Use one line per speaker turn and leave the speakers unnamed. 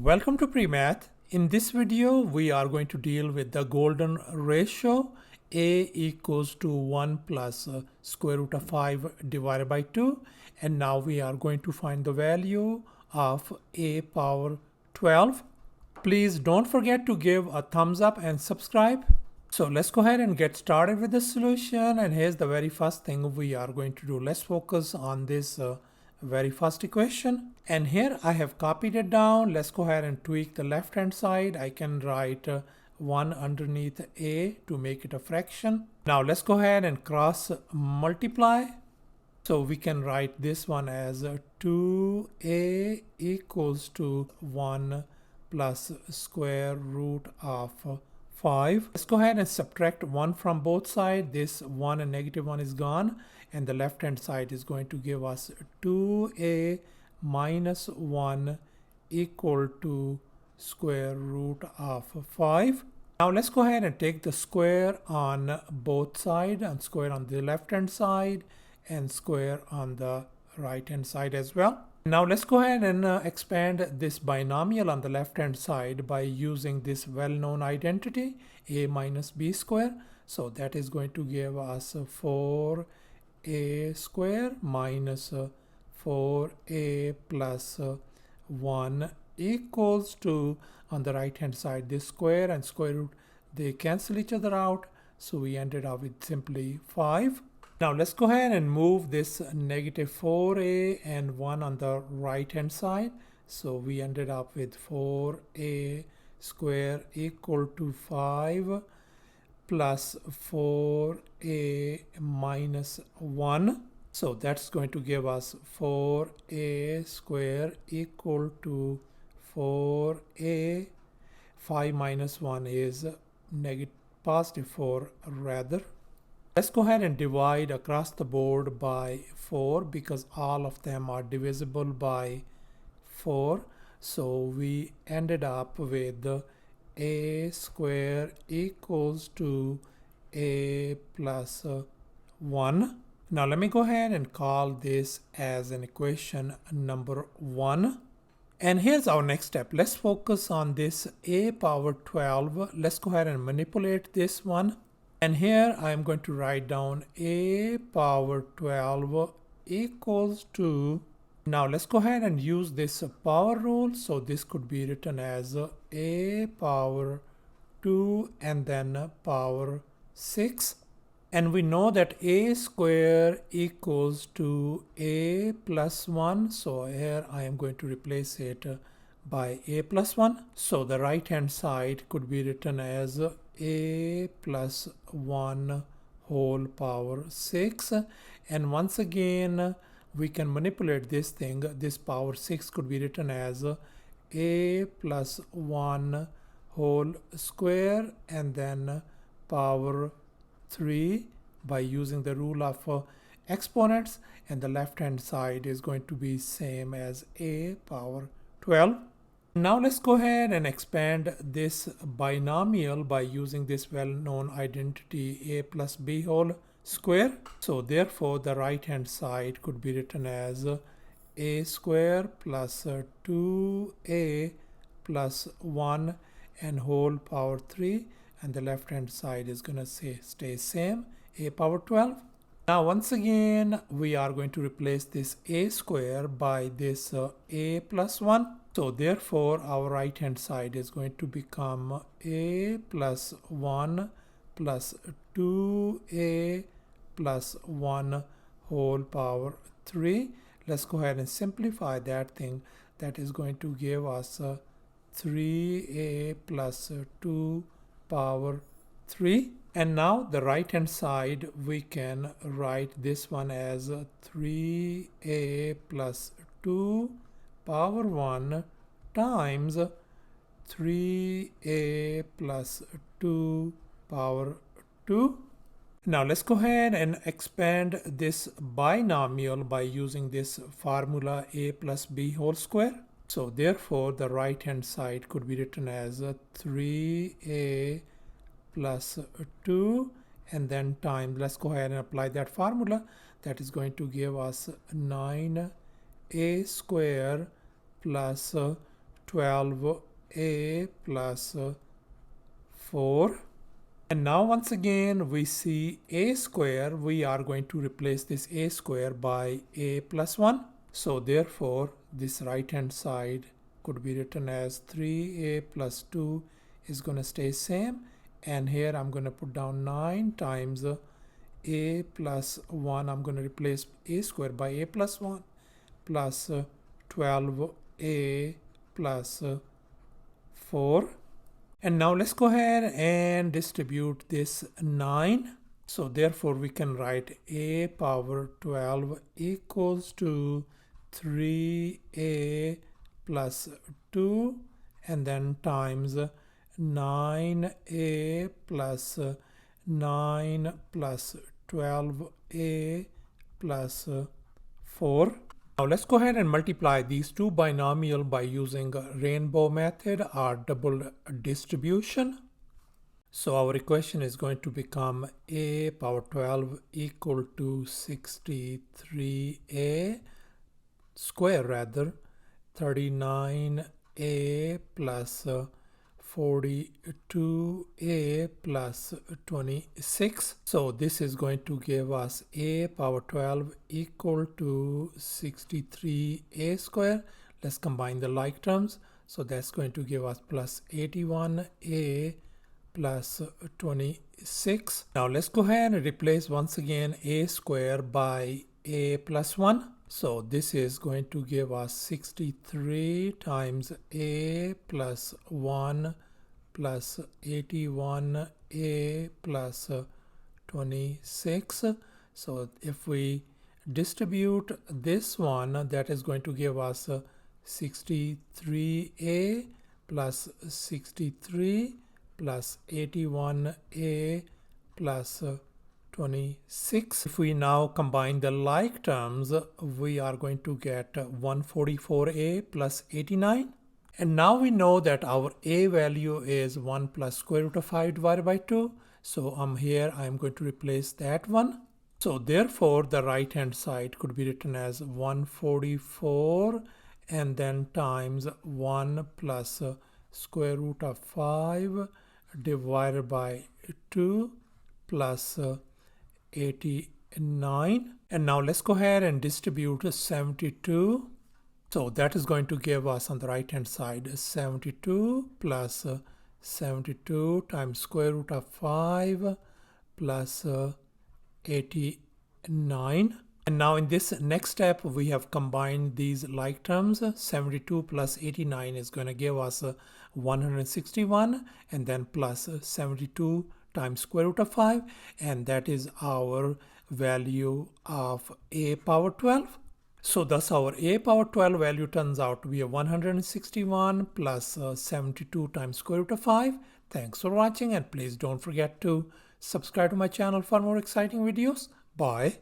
Welcome to PreMath. In this video, we are going to deal with the golden ratio. A equals to 1 plus square root of 5 divided by 2. And now we are going to find the value of a power 12. Please don't forget to give a thumbs up and subscribe. So let's go ahead and get started with the solution. And here's the very first thing we are going to do. Let's focus on this very first equation, and here I have copied it down. Let's go ahead and tweak the left hand side. I can write 1 underneath a to make it a fraction. Now let's go ahead and cross multiply. So we can write this one as 2a equals to 1 plus square root of 5. Let's go ahead and subtract 1 from both sides. This 1 and negative 1 is gone, and the left hand side is going to give us 2a minus 1 equal to square root of 5. Now let's go ahead and take the square on both sides, and square on the left hand side and square on the right hand side as well. Now let's go ahead and expand this binomial on the left hand side by using this well-known identity a minus b square. So that is going to give us 4a square minus 4a plus 1 equals to, on the right hand side, this square and square root, they cancel each other out. So we ended up with simply 5. Now let's go ahead and move this negative 4a and 1 on the right hand side. So we ended up with 4a square equal to 5 plus 4a minus 1. So that's going to give us 4a square equal to 4a. 5 minus 1 is positive 4 rather. Let's go ahead and divide across the board by 4 because all of them are divisible by 4. So we ended up with a square equals to a plus 1. Now let me go ahead and call this as an equation number 1. And here's our next step. Let's focus on this a power 12. Let's go ahead and manipulate this one. And here I am going to write down a power 12 equals to, now let's go ahead and use this power rule. So this could be written as a power 2 and then power 6. And we know that a square equals to a plus 1. So here I am going to replace it by a plus 1. So the right hand side could be written as a plus 1 whole power 6. And once again we can manipulate this thing. This power 6 could be written as a plus 1 whole square and then power 3 by using the rule of exponents, and the left hand side is going to be same as a power 12. Now let's go ahead and expand this binomial by using this well-known identity a plus b whole square. So therefore the right hand side could be written as a square plus 2a plus 1 and whole power 3, and the left hand side is going to stay same, a power 12. Now once again we are going to replace this a square by this a plus 1. So therefore our right hand side is going to become a plus 1 plus 2a plus 1 whole power 3. Let's go ahead and simplify that thing. That is going to give us 3a plus 2 power 3. And now the right hand side we can write this one as 3a plus 2 power 1 times 3a plus 2 power 2. Now let's go ahead and expand this binomial by using this formula a plus b whole square. So therefore the right hand side could be written as 3a plus 2 and then times, let's go ahead and apply that formula. That is going to give us 9a square plus 12a plus 4. And now once again we see a square. We are going to replace this a square by a plus 1. So therefore this right hand side could be written as 3a plus 2 is going to stay same, and here I'm going to put down 9 times a plus 1. I'm going to replace a square by a plus 1 plus 12a plus 4. And now let's go ahead and distribute this 9. So therefore we can write a power 12 equals to 3a plus 2 and then times 9a plus 9 plus 12a plus 4. Now let's go ahead and multiply these two binomial by using rainbow method or double distribution. So our equation is going to become a power 12 equal to 63a square, rather 39a plus 42a plus 26. So this is going to give us a power 12 equal to 63a square. Let's combine the like terms. So that's going to give us plus 81a plus 26. Now let's go ahead and replace once again a square by a plus 1. So this is going to give us 63 times a plus 1 plus 81a plus 26. So if we distribute this one, that is going to give us 63a plus 63 plus 81a plus 26. If we now combine the like terms, we are going to get 144a plus 89. And now we know that our a value is 1 plus square root of 5 divided by 2. So here I'm going to replace that one. So therefore the right hand side could be written as 144 and then times 1 plus square root of 5 divided by 2 plus 89. And now let's go ahead and distribute 72. So that is going to give us on the right hand side 72 plus 72 times square root of 5 plus 89. And now in this next step we have combined these like terms. 72 plus 89 is going to give us 161 and then plus 72 times square root of 5, and that is our value of a power 12. So thus our a power 12 value turns out to be a 161 plus 72 times square root of 5. Thanks for watching, and please don't forget to subscribe to my channel for more exciting videos. Bye.